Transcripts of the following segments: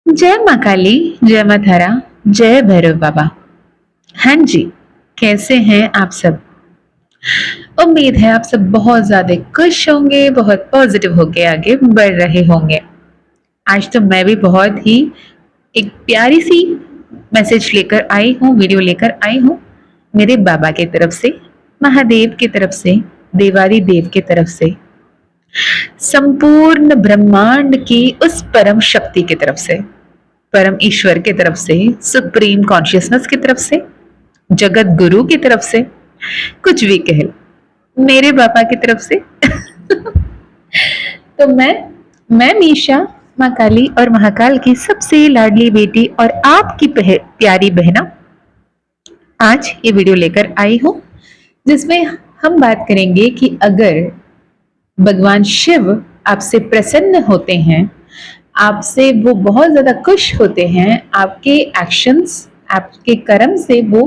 जय माँ काली, जय माँ तारा, जय भैरव बाबा। हाँ जी, कैसे हैं आप सब? उम्मीद है आप सब बहुत ज्यादा खुश होंगे, बहुत पॉजिटिव होके आगे बढ़ रहे होंगे। आज तो मैं भी बहुत ही एक प्यारी सी मैसेज लेकर आई हूँ, वीडियो लेकर आई हूँ मेरे बाबा की तरफ से, महादेव की तरफ से, देवारी देव की तरफ से, संपूर्ण ब्रह्मांड की उस परम शक्ति की तरफ से, परम ईश्वर की तरफ से, सुप्रीम कॉन्शियसनेस की तरफ से, जगत गुरु की तरफ से, कुछ भी कह लो, मेरे पापा की तरफ से। तो मैं मीशा, माँ काली और महाकाल की सबसे लाडली बेटी और आपकी प्यारी बहना आज ये वीडियो लेकर आई हूँ, जिसमें हम बात करेंगे कि अगर भगवान शिव आपसे प्रसन्न होते हैं, आपसे वो बहुत ज्यादा खुश होते हैं, आपके एक्शंस, आपके कर्म से वो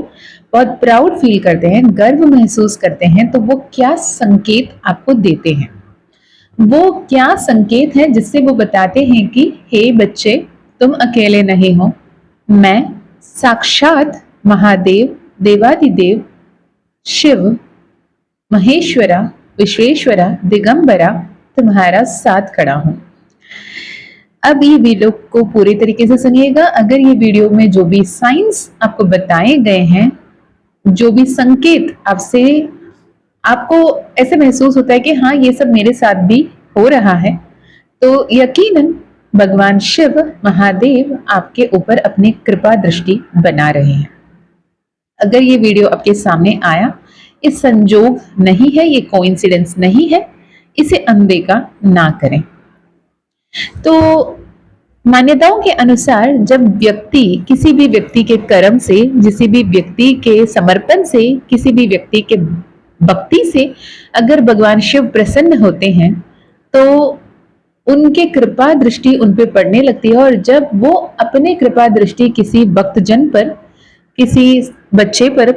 बहुत प्राउड फील करते हैं, गर्व महसूस करते हैं, तो वो क्या संकेत आपको देते हैं? वो क्या संकेत है जिससे वो बताते हैं कि हे बच्चे, तुम अकेले नहीं हो, मैं साक्षात महादेव, देवादिदेव, शिव, महेश्वरा, विश्वेश्वरा, दिगंबरा तुम्हारा साथ खड़ा हूं। अब ये वीडियो को पूरी तरीके से सुनिएगा। अगर ये वीडियो में जो भी साइंस आपको बताए गए हैं, जो भी संकेत आपसे आपको ऐसे महसूस होता है कि हाँ ये सब मेरे साथ भी हो रहा है, तो यकीनन भगवान शिव, महादेव आपके ऊपर अपनी कृपा दृष्टि बना रहे हैं। अगर ये वीडियो आपके सामने आया, ये संजोग नहीं है, ये कोइंसिडेंस नहीं है, इसे अनदेखा ना करें। तो मान्यताओं के अनुसार जब व्यक्ति किसी भी व्यक्ति के कर्म से, किसी भी व्यक्ति के समर्पण से, किसी भी व्यक्ति के भक्ति से अगर भगवान शिव प्रसन्न होते हैं, तो उनके कृपा दृष्टि उन पे पड़ने लगती है। और जब वो अपने कृपा दृष्टि किसी भक्तजन पर, किसी बच्चे पर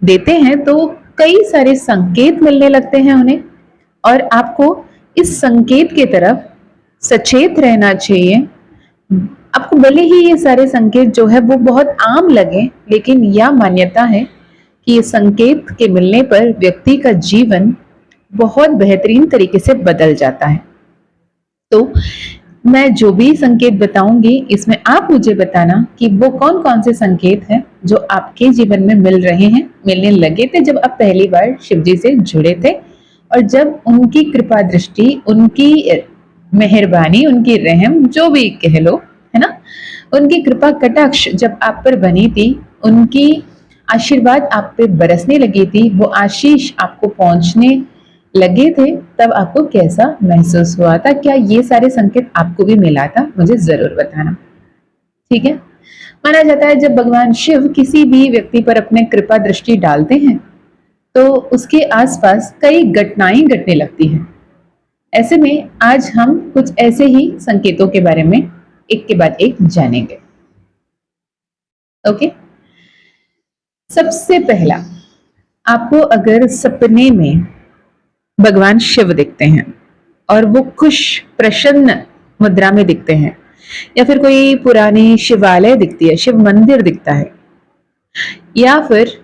देते हैं, तो कई सारे संकेत मिलने लगते हैं उन्हें। और आपको इस संकेत की तरफ सचेत रहना चाहिए। आपको भले ही ये सारे संकेत जो है वो बहुत आम लगे, लेकिन यह मान्यता है कि ये संकेत के मिलने पर व्यक्ति का जीवन बहुत बेहतरीन तरीके से बदल जाता है। तो मैं जो भी संकेत बताऊंगी, इसमें आप मुझे बताना कि वो कौन कौन से संकेत हैं जो आपके जीवन में मिल रहे हैं, मिलने लगे थे जब आप पहली बार शिव जी से जुड़े थे, और जब उनकी कृपा दृष्टि, उनकी मेहरबानी, उनकी रहम, जो भी कह लो, है ना, उनकी कृपा कटाक्ष जब आप पर बनी थी, उनकी आशीर्वाद आप पे बरसने लगी थी, वो आशीष आपको पहुंचने लगे थे, तब आपको कैसा महसूस हुआ था? क्या ये सारे संकेत आपको भी मिला था? मुझे जरूर बताना, ठीक है। माना जाता है जब भगवान शिव किसी भी व्यक्ति पर अपने कृपा दृष्टि डालते हैं, तो उसके आसपास कई घटनाएं घटने लगती हैं। ऐसे में आज हम कुछ ऐसे ही संकेतों के बारे में एक के बाद एक जानेंगे। ओके, सबसे पहला, आपको अगर सपने में भगवान शिव दिखते हैं और वो खुश प्रसन्न मुद्रा में दिखते हैं, या फिर कोई पुरानी शिवालय दिखती है, शिव मंदिर दिखता है, या फिर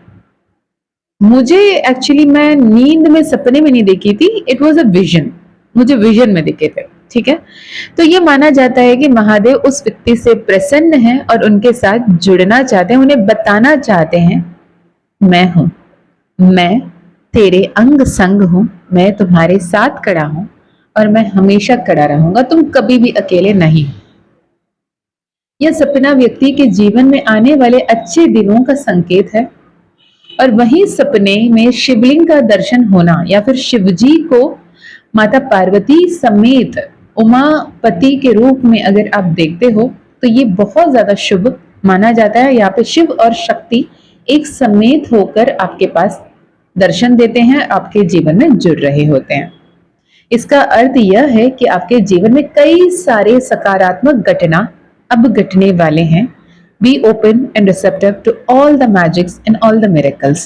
मुझे एक्चुअली मैं नींद में सपने में नहीं देखी थी, इट वॉज अ विजन, मुझे विजन में दिखे थे, ठीक है, तो ये माना जाता है कि महादेव उस व्यक्ति से प्रसन्न हैं और उनके साथ जुड़ना चाहते हैं, उन्हें बताना चाहते हैं मैं हूं, मैं तेरे अंग संग हूं, मैं तुम्हारे साथ खड़ा हूं और मैं हमेशा खड़ा रहूंगा, तुम कभी भी अकेले नहीं। यह सपना व्यक्ति के जीवन में आने वाले अच्छे दिनों का संकेत है। और वही सपने में शिवलिंग का दर्शन होना, या फिर शिवजी को माता पार्वती समेत उमापति के रूप में अगर आप देखते हो, तो ये बहुत ज्यादा शुभ माना जाता है। यहाँ पे शिव और शक्ति एक समेत होकर आपके पास दर्शन देते हैं, आपके जीवन में जुड़ रहे होते हैं। इसका अर्थ यह है कि आपके जीवन में कई सारे सकारात्मक घटना अब घटने वाले हैं। Be open and receptive to all the magics and all the miracles.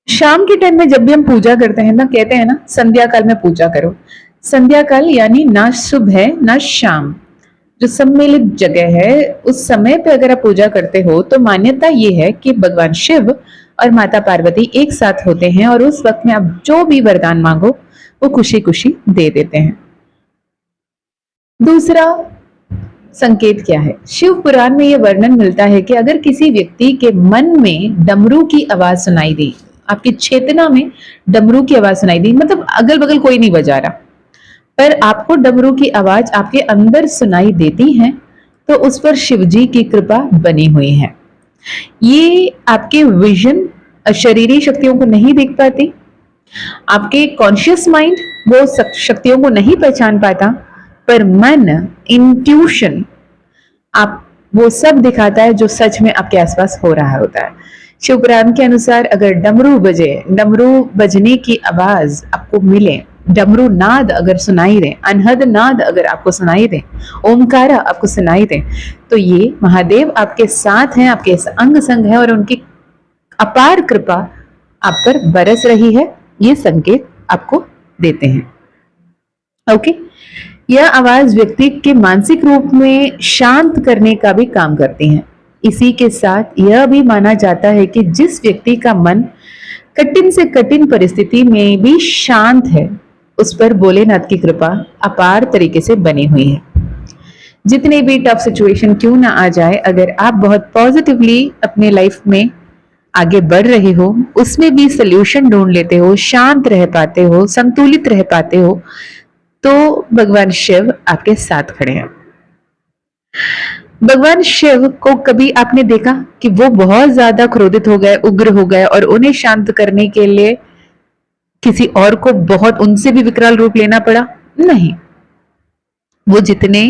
शाम के टाइम में जब भी हम पूजा करते हैं ना, कहते हैं ना संध्या काल में पूजा करो। संध्या काल यानी ना सुबह ना शाम, जो सम्मिलित जगह है, उस समय पे अगर आप पूजा करते हो तो मान्यता ये है कि भगवान शिव और माता पार्वती एक साथ होते हैं और उस वक्त में आप जो भी वरदान मांगो वो खुशी खुशी दे देते हैं। दूसरा संकेत क्या है? शिव पुराण में यह वर्णन मिलता है कि अगर किसी व्यक्ति के मन में डमरू की आवाज सुनाई दी, आपकी चेतना में डमरू की आवाज सुनाई दी, मतलब अगल बगल कोई नहीं बजा रहा, पर आपको डमरू की आवाज आपके अंदर सुनाई देती है, तो उस पर शिवजी की कृपा बनी हुई है। ये आपके विजन, शरीरी शक्तियों को नहीं देख पाती, आपके कॉन्शियस माइंड वो शक्तियों को नहीं पहचान पाता, पर मन, इंट्यूशन, आप वो सब दिखाता है जो सच में आपके आसपास हो रहा होता है। शिवपुराण के अनुसार अगर डमरू बजे, डमरू बजने की आवाज आपको मिले, डमरू नाद अगर सुनाई दे, अनहद नाद अगर आपको सुनाई दे, ओमकारा आपको सुनाई दे, तो ये महादेव आपके साथ हैं, आपके अंग संग है और उनकी अपार कृपा आप पर बरस रही है, ये संकेत आपको देते हैं। ओके, यह आवाज व्यक्ति के मानसिक रूप में शांत करने का भी काम करती है। इसी के साथ यह भी माना जाता है कि जिस व्यक्ति का मन कठिन से कठिन परिस्थिति में भी शांत है, उस पर भोलेनाथ की कृपा अपार तरीके से बनी हुई है। जितने भी टफ सिचुएशन क्यों ना आ जाए, अगर आप बहुत पॉजिटिवली अपने लाइफ में आगे बढ़ रहे हो, उसमें भी सोल्यूशन ढूंढ लेते हो, शांत रह पाते हो, संतुलित रह पाते हो, तो भगवान शिव आपके साथ खड़े हैं। भगवान शिव को कभी आपने देखा कि वो बहुत ज्यादा क्रोधित हो गए, उग्र हो गए और उन्हें शांत करने के लिए किसी और को बहुत उनसे भी विकराल रूप लेना पड़ा? नहीं, वो जितने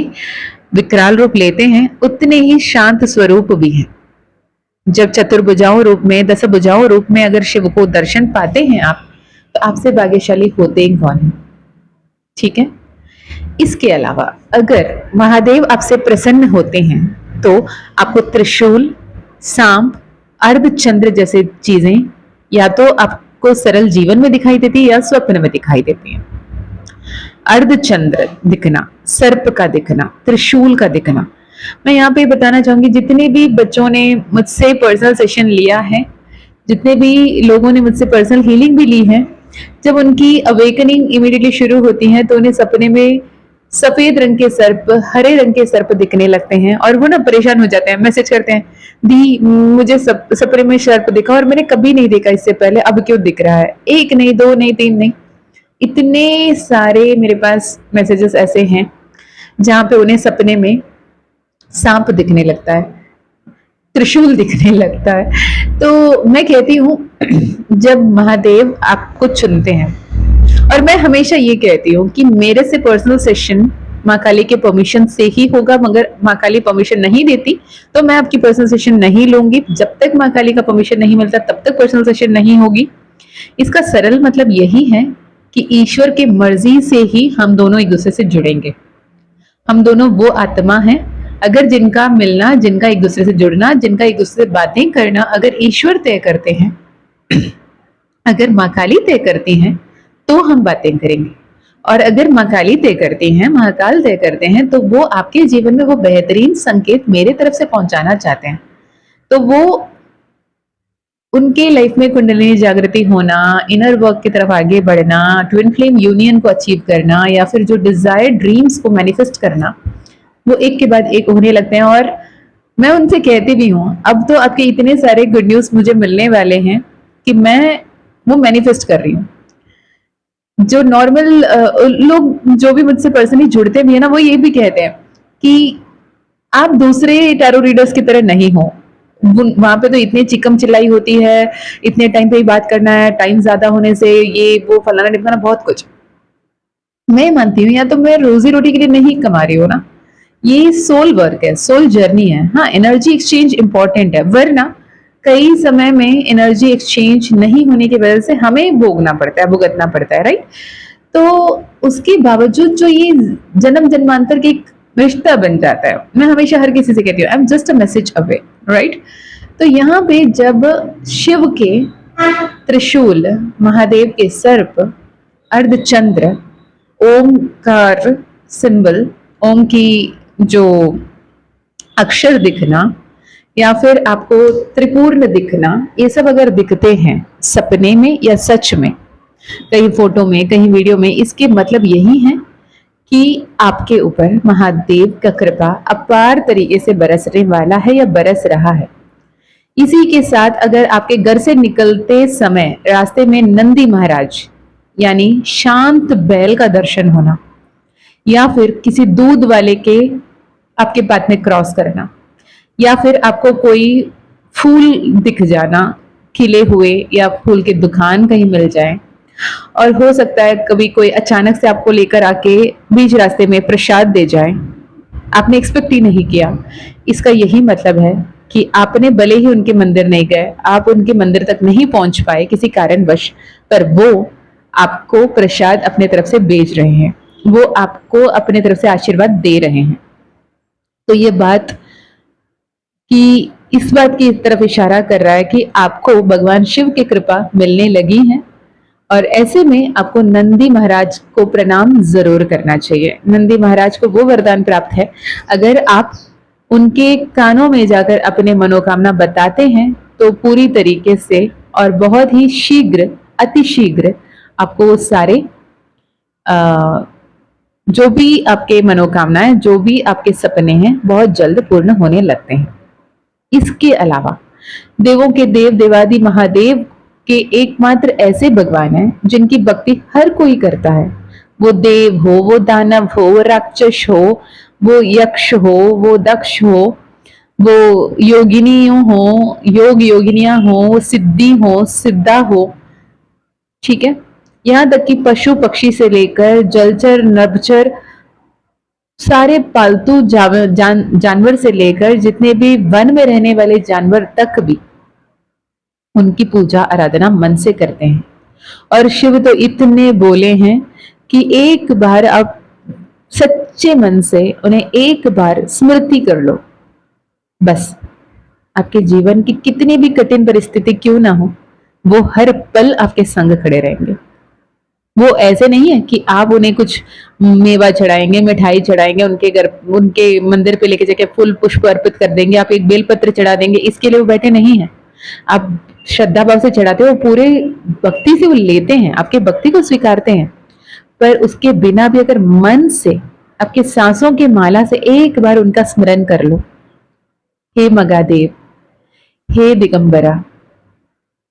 विकराल रूप लेते हैं उतने ही शांत स्वरूप भी हैं। जब चतुर्भुजाओं रूप में, दस भुजाओं रूप में अगर शिव को दर्शन पाते हैं आप, तो आपसे भाग्यशाली होते ही कौन है? ठीक है। इसके अलावा अगर महादेव आपसे प्रसन्न होते हैं तो आपको त्रिशूल, सांप, अर्धचंद्र जैसे चीजें या तो आपको सरल जीवन में दिखाई देती है या स्वप्न में दिखाई देती है। अर्धचंद्र दिखना, सर्प का दिखना, त्रिशूल का दिखना। मैं यहाँ पे बताना चाहूंगी, जितने भी बच्चों ने मुझसे पर्सनल सेशन लिया है, जितने भी लोगों ने मुझसे पर्सनल हीलिंग भी ली है, जब उनकी अवेकनिंग इमीडिएटली शुरू होती है तो उन्हें सपने में सफेद रंग के सर्प, हरे रंग के सर्प दिखने लगते हैं और वो ना परेशान हो जाते हैं, मैसेज करते हैं, दी मुझे सपने में सर्प दिखा और मैंने कभी नहीं देखा इससे पहले, अब क्यों दिख रहा है? एक नहीं, दो नहीं, तीन नहीं, इतने सारे मेरे पास मैसेजेस ऐसे हैं जहां पे उन्हें सपने में सांप दिखने लगता है, त्रिशूल दिखने लगता है। तो मैं कहती हूँ जब महादेव आपको चुनते हैं, और मैं हमेशा ये कहती हूँ कि मेरे से पर्सनल सेशन माँ काली के परमिशन से ही होगा, मगर माँ काली परमिशन नहीं देती तो मैं आपकी पर्सनल सेशन नहीं लूंगी। जब तक माँ काली का परमिशन नहीं मिलता तब तक पर्सनल सेशन नहीं होगी। इसका सरल मतलब यही है कि ईश्वर की मर्जी से ही हम दोनों एक दूसरे से जुड़ेंगे। हम दोनों वो आत्मा हैं, अगर जिनका मिलना, जिनका एक दूसरे से जुड़ना, जिनका एक दूसरे से बातें करना अगर ईश्वर तय करते हैं, अगर माँ काली तय करती हैं तो हम बातें करेंगे, और अगर माँ काली तय करती हैं, महाकाल तय करते हैं, तो वो आपके जीवन में वो बेहतरीन संकेत मेरे तरफ से पहुंचाना चाहते हैं। तो वो उनके लाइफ में कुंडलिनी जागृति होना, इनर वर्क की तरफ आगे बढ़ना, ट्विन फ्लेम यूनियन को अचीव करना, या फिर जो डिजायर्ड ड्रीम्स को मैनिफेस्ट करना, वो एक के बाद एक होने लगते हैं। और मैं उनसे कहती भी हूँ, अब तो आपके इतने सारे गुड न्यूज मुझे मिलने वाले हैं कि मैं वो मैनिफेस्ट कर रही हूँ। जो नॉर्मल लोग जो भी मुझसे पर्सनली जुड़ते भी है ना, वो ये भी कहते हैं कि आप दूसरे टैरो रीडर्स की तरह नहीं हो। वहां पे तो इतनी चिकम चिल्लाई होती है, इतने टाइम पे ही बात करना है, टाइम ज्यादा होने से ये वो फलाना ढिमकाना बहुत कुछ। मैं मानती हूँ या तो मैं रोजी रोटी के लिए नहीं कमा रही हूँ ना, ये सोल वर्क है, सोल जर्नी है। हाँ, एनर्जी एक्सचेंज इंपॉर्टेंट है, वरना कई समय में एनर्जी एक्सचेंज नहीं होने की वजह से हमें भोगना पड़ता है, भुगतना पड़ता है, राइट। तो उसके बावजूद जो ये जन्म जन्मांतर की रिश्ता बन जाता है, मैं हमेशा हर किसी से कहती हूँ, I am just a message away, right. तो यहाँ पे जब शिव के त्रिशूल, महादेव के सर्प, अर्धचंद्र, ओमकार सिंबल, ओम की जो अक्षर दिखना या फिर आपको त्रिपूर्ण दिखना, ये सब अगर दिखते हैं सपने में या सच में, कहीं फोटो में कहीं वीडियो में, इसके मतलब यही है कि आपके ऊपर महादेव का कृपा अपार तरीके से बरसने वाला है या बरस रहा है। इसी के साथ अगर आपके घर से निकलते समय रास्ते में नंदी महाराज यानी शांत बैल का दर्शन होना, या फिर किसी दूध वाले के आपके पाथ में क्रॉस करना, या फिर आपको कोई फूल दिख जाना खिले हुए, या फूल की दुकान कहीं मिल जाए, और हो सकता है कभी कोई अचानक से आपको लेकर आके बीच रास्ते में प्रसाद दे जाए, आपने एक्सपेक्ट ही नहीं किया। इसका यही मतलब है कि आपने भले ही उनके मंदिर नहीं गए, आप उनके मंदिर तक नहीं पहुंच पाए किसी कारणवश, पर वो आपको प्रसाद अपने तरफ से भेज रहे हैं, वो आपको अपने तरफ से आशीर्वाद दे रहे हैं। तो ये बात कि इस बात की तरफ इशारा कर रहा है कि आपको भगवान शिव की कृपा मिलने लगी है, और ऐसे में आपको नंदी महाराज को प्रणाम जरूर करना चाहिए। नंदी महाराज को वो वरदान प्राप्त है, अगर आप उनके कानों में जाकर अपने मनोकामना बताते हैं तो पूरी तरीके से और बहुत ही शीघ्र, अति शीघ्र आपको वो सारे जो भी आपके मनोकामनाएं, जो भी आपके सपने हैं, बहुत जल्द पूर्ण होने लगते हैं। इसके अलावा देवों के देव देवादि महादेव के एकमात्र ऐसे भगवान हैं जिनकी भक्ति हर कोई करता है। वो देव हो, वो दानव हो, वो राक्षस हो, वो यक्ष हो, वो दक्ष हो, वो योगिनी हो, योग योगिनियां हो, सिद्धि हो, सिद्धा हो, ठीक है, यहाँ तक कि पशु पक्षी से लेकर जलचर नभचर सारे पालतू जानवर से लेकर जितने भी वन में रहने वाले जानवर तक भी उनकी पूजा आराधना मन से करते हैं। और शिव तो इतने बोले हैं कि एक बार आप सच्चे मन से उन्हें एक बार स्मृति कर लो, बस आपके जीवन की कितनी भी कठिन परिस्थिति क्यों ना हो, वो हर पल आपके संग खड़े रहेंगे। वो ऐसे नहीं है कि आप उन्हें कुछ मेवा चढ़ाएंगे, मिठाई चढ़ाएंगे, उनके घर उनके मंदिर पे लेके जाके फूल पुष्प अर्पित कर देंगे, आप एक बेलपत्र चढ़ा देंगे, इसके लिए वो बैठे नहीं है। आप श्रद्धा भाव से चढ़ाते हो, पूरे भक्ति से वो लेते हैं, आपके भक्ति को स्वीकारते हैं, पर उसके बिना भी अगर मन से आपके सांसों के माला से एक बार उनका स्मरण कर लो, हे मगादेव, हे दिगंबरा,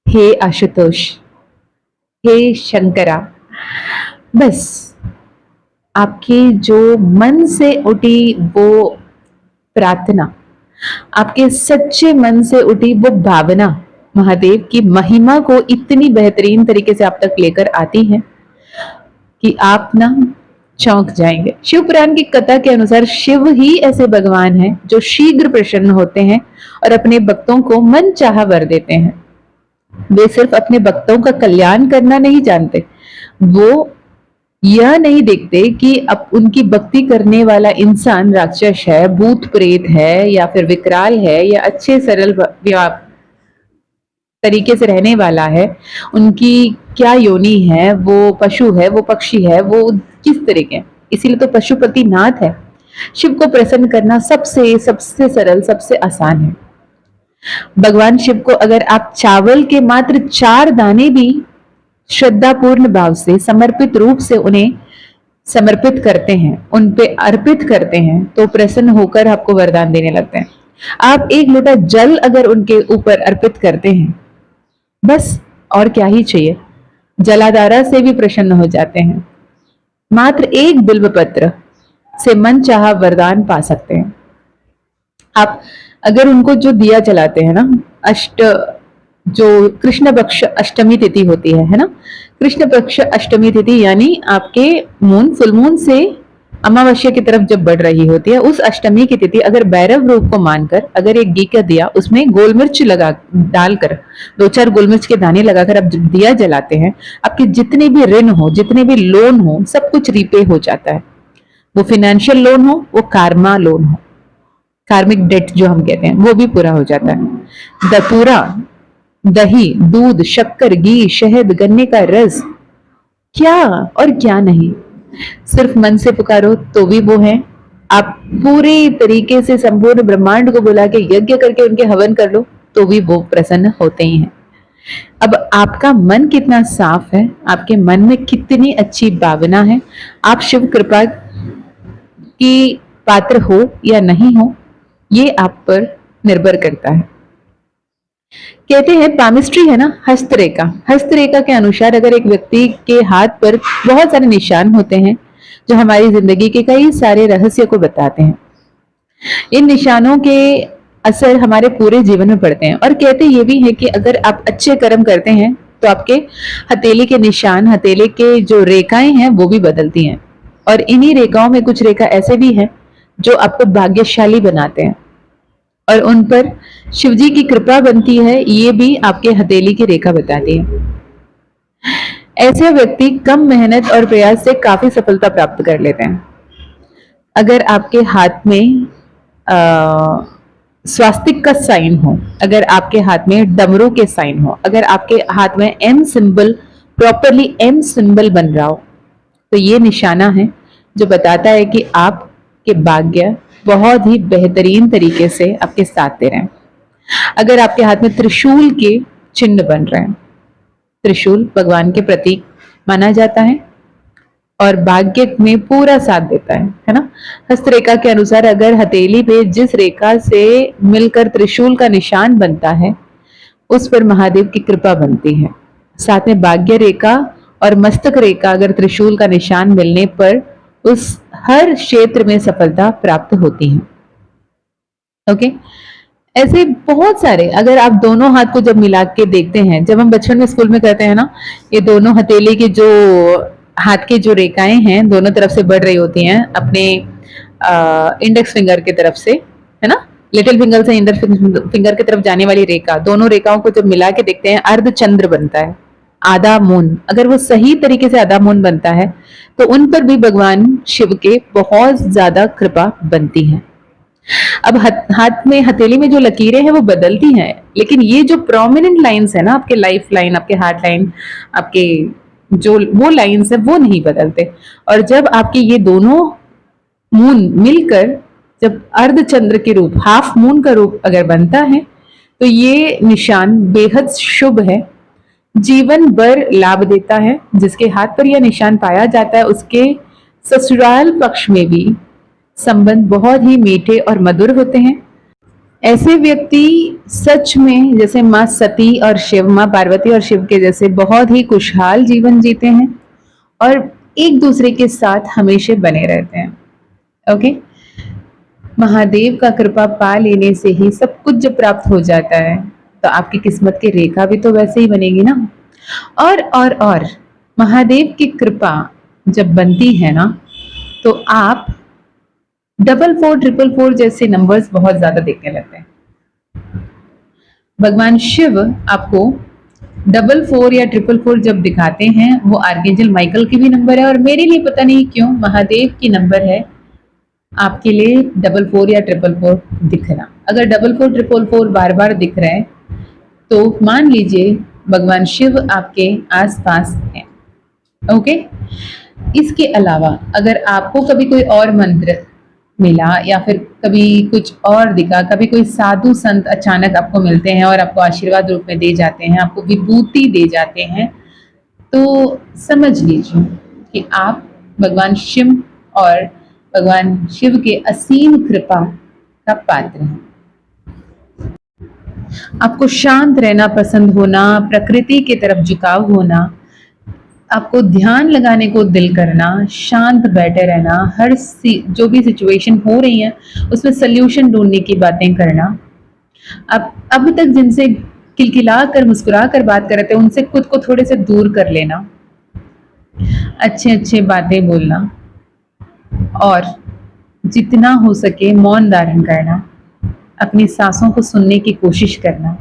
हे आशुतोष, हे शंकरा, बस आपके जो मन से उठी वो प्रार्थना, आपके सच्चे मन से उठी वो भावना महादेव की महिमा को इतनी बेहतरीन तरीके से आप तक लेकर आती है कि आप ना चौंक जाएंगे। शिव पुराण की कथा के अनुसार शिव ही ऐसे भगवान हैं जो शीघ्र प्रसन्न होते हैं और अपने भक्तों को मन चाहा वर देते हैं। वे सिर्फ अपने भक्तों का कल्याण करना नहीं जानते, वो यह नहीं देखते कि अब उनकी भक्ति करने वाला इंसान राक्षस है, भूत प्रेत है, या फिर विकराल है, या अच्छे सरल तरीके से रहने वाला है, उनकी क्या योनि है, वो पशु है, वो पक्षी है, वो किस तरीके। इसीलिए तो पशुपति नाथ है। शिव को प्रसन्न करना सबसे सबसे सरल, सबसे आसान है। भगवान शिव को अगर आप चावल के मात्र 4 दाने भी श्रद्धापूर्ण भाव से समर्पित रूप से उन्हें समर्पित करते हैं, उन पे अर्पित करते हैं, तो प्रसन्न होकर आपको वरदान देने लगते हैं। आप एक लोटा जल अगर उनके ऊपर अर्पित करते हैं, बस और क्या ही चाहिए, जलाधारा से भी प्रसन्न हो जाते हैं। मात्र एक बिल्व पत्र से मन चाहा वरदान पा सकते हैं। आप अगर उनको जो दिया जलाते हैं ना, जो कृष्ण पक्ष अष्टमी तिथि होती है ना, कृष्ण पक्ष अष्टमी तिथि यानी आपके मून फुल मून से अमावस्या की तरफ जब बढ़ रही होती है, उस अष्टमी की तिथि अगर भैरव रूप को मानकर अगर एक घी का दिया उसमें गोल मिर्च लगा डालकर 2-4 गोल मिर्च के दाने लगाकर आप दिया जलाते हैं, आपके जितने भी ऋण हो, जितने भी लोन हो, सब कुछ रिपे हो जाता है। वो फाइनेंशियल लोन हो, वो कार्मा लोन हो, कार्मिक डेट जो हम कहते हैं, वो भी पूरा हो जाता है। पूरा दही, दूध, शक्कर, घी, शहद, गन्ने का रस, क्या और क्या नहीं, सिर्फ मन से पुकारो तो भी वो है, आप पूरी तरीके से संपूर्ण ब्रह्मांड को बुला के यज्ञ करके उनके हवन कर लो तो भी वो प्रसन्न होते ही हैं। अब आपका मन कितना साफ है, आपके मन में कितनी अच्छी भावना है, आप शिव कृपा की पात्र हो या नहीं हो, ये आप पर निर्भर करता है। कहते हैं पामिस्ट्री है ना, हस्तरेखा, हस्तरेखा के अनुसार अगर एक व्यक्ति के हाथ पर बहुत सारे निशान होते हैं जो हमारी जिंदगी के कई सारे रहस्य को बताते हैं, इन निशानों के असर हमारे पूरे जीवन में पड़ते हैं। और कहते ये भी है कि अगर आप अच्छे कर्म करते हैं तो आपके हथेली के निशान, हथेली के जो रेखाएं हैं वो भी बदलती हैं, और इन्हीं रेखाओं में कुछ रेखा ऐसे भी हैं जो आपको भाग्यशाली बनाते हैं और उन पर शिवजी की कृपा बनती है, ये भी आपके हथेली की रेखा बताती है। ऐसे व्यक्ति कम मेहनत और प्रयास से काफी सफलता प्राप्त कर लेते हैं। अगर आपके हाथ में स्वास्तिक का साइन हो, अगर आपके हाथ में डमरू के साइन हो, अगर आपके हाथ में M symbol, properly M symbol बन रहा हो, तो ये निशाना है जो बताता है कि आपके भाग्य बहुत ही बेहतरीन तरीके से आपके साथ दे रहे हैं। अगर आपके हाथ में त्रिशूल के चिन्ह बन रहे हैं, त्रिशूल भगवान के प्रतीक माना जाता है और भाग्य में पूरा साथ देता है ना। हस्तरेखा के अनुसार अगर हथेली पे जिस रेखा से मिलकर त्रिशूल का निशान बनता है उस पर महादेव की कृपा बनती है। साथ में भाग्य रेखा और मस्तक रेखा अगर त्रिशूल का निशान मिलने पर उस हर क्षेत्र में सफलता प्राप्त होती है। ओके, ऐसे बहुत सारे, अगर आप दोनों हाथ को जब मिला के देखते हैं, जब हम बचपन में स्कूल में करते हैं ना, ये दोनों हथेली की जो हाथ की जो रेखाएं हैं दोनों तरफ से बढ़ रही होती हैं अपने इंडेक्स फिंगर की तरफ से, है ना, लिटिल फिंगर से इंडेक्स फिंगर की तरफ जाने वाली रेखा, दोनों रेखाओं को जब मिला के देखते हैं अर्धचंद्र बनता है, आधा मून। अगर वो सही तरीके से आधा मून बनता है तो उन पर भी भगवान शिव के बहुत ज्यादा कृपा बनती है। अब हाथ में, हथेली में जो लकीरें हैं वो बदलती हैं, लेकिन ये जो प्रोमिनेंट लाइंस है ना, आपके लाइफ लाइन, आपके हार्ट लाइन, आपके जो वो लाइंस है वो नहीं बदलते। और जब आपके ये दोनों मून मिलकर जब अर्धचंद्र के रूप, हाफ मून का रूप अगर बनता है तो ये निशान बेहद शुभ है, जीवन भर लाभ देता है। जिसके हाथ पर यह निशान पाया जाता है उसके ससुराल पक्ष में भी संबंध बहुत ही मीठे और मधुर होते हैं। ऐसे व्यक्ति सच में जैसे माँ सती और शिव, माँ पार्वती और शिव के जैसे बहुत ही खुशहाल जीवन जीते हैं और एक दूसरे के साथ हमेशा बने रहते हैं। ओके, महादेव का कृपा पा लेने से ही सब कुछ जब प्राप्त हो जाता है तो आपकी किस्मत की रेखा भी तो वैसे ही बनेगी ना। और महादेव की कृपा जब बनती है ना तो आप 44 444 जैसे नंबर्स बहुत ज्यादा देखने लगते हैं। भगवान शिव आपको 44 या 444 जब दिखाते हैं वो आर्कएंजल माइकल की भी नंबर है, और मेरे लिए पता नहीं क्यों महादेव की नंबर है आपके लिए 44 या 444 दिखना। अगर 44 444 बार बार दिख रहा है तो मान लीजिए भगवान शिव आपके आसपास हैं। ओके, इसके अलावा अगर आपको कभी कोई और मंत्र मिला या फिर कभी कुछ और दिखा, कभी कोई साधु संत अचानक आपको मिलते हैं और आपको आशीर्वाद रूप में दे जाते हैं, आपको विभूति दे जाते हैं, तो समझ लीजिए कि आप भगवान शिव और भगवान शिव के असीम कृपा का पात्र हैं। आपको शांत रहना पसंद होना, प्रकृति की तरफ झुकाव होना, आपको ध्यान लगाने को दिल करना, शांत बैठे रहना, हर जो भी सिचुएशन हो रही है उसमें सल्यूशन ढूंढने की बातें करना, अब तक जिनसे किलकिला कर मुस्कुरा कर बात कर रहे थे उनसे खुद को थोड़े से दूर कर लेना, अच्छे अच्छे बातें बोलना और जितना हो सके मौन धारण करना, अपनी सांसों को सुनने की कोशिश करना,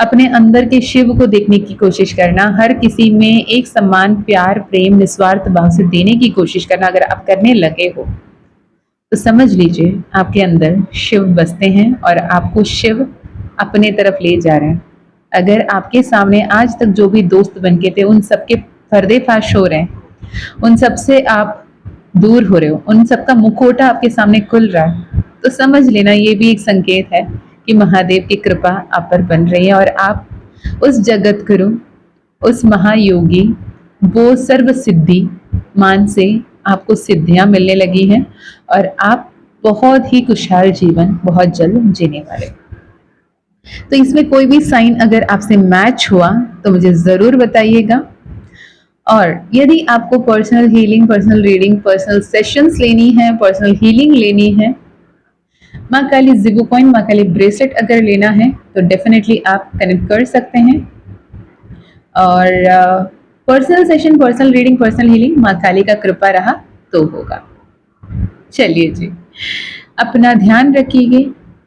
अपने अंदर के शिव को देखने की कोशिश करना, हर किसी में एक सम्मान, प्यार, प्रेम निस्वार्थ भाव से देने की कोशिश करना। अगर आप करने लगे हो तो समझ लीजिए आपके अंदर शिव बसते हैं और आपको शिव अपने तरफ ले जा रहे हैं। अगर आपके सामने आज तक जो भी दोस्त बनके थे उन सबके पर्दे फाश हो रहे हैं, उन सब से आप दूर हो रहे हो, उन सबका मुखौटा आपके सामने खुल रहा है, तो समझ लेना ये भी एक संकेत है कि महादेव की कृपा आप पर बन रही है और आप उस जगत गुरु, उस महायोगी, वो सर्व सिद्धि मान से आपको सिद्धियां मिलने लगी हैं और आप बहुत ही खुशहाल जीवन बहुत जल्द जीने वाले। तो इसमें कोई भी साइन अगर आपसे मैच हुआ तो मुझे ज़रूर बताइएगा। और यदि आपको personal healing, personal reading, personal sessions लेनी है, पर्सनल हीलिंग लेनी है, माँ काली जिबो कॉइन, माँ काली ब्रेसलेट अगर लेना है तो डेफिनेटली आप कनेक्ट कर सकते हैं। और personal session, personal reading, personal healing माँ काली का कृपा रहा तो होगा। चलिए जी, अपना ध्यान रखिए,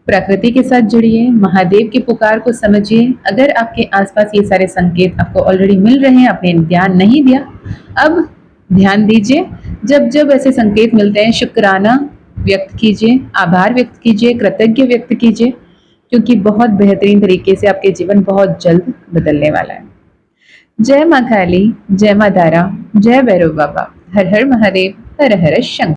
प्रकृति के साथ जुड़िए, महादेव की पुकार को समझिए। अगर आपके आसपास ये सारे संकेत आपको ऑलरेडी मिल रहे हैं, आपने ध्यान नहीं दिया, अब ध्यान दीजिए। जब जब ऐसे संकेत मिलते हैं, शुक्राना व्यक्त कीजिए, आभार व्यक्त कीजिए, कृतज्ञ व्यक्त कीजिए, क्योंकि बहुत बेहतरीन तरीके से आपके जीवन बहुत जल्द बदलने वाला है। जय माँ काली, जय माँ तारा, जय भैरव बाबा, हर हर महादेव, हर हर शंकर।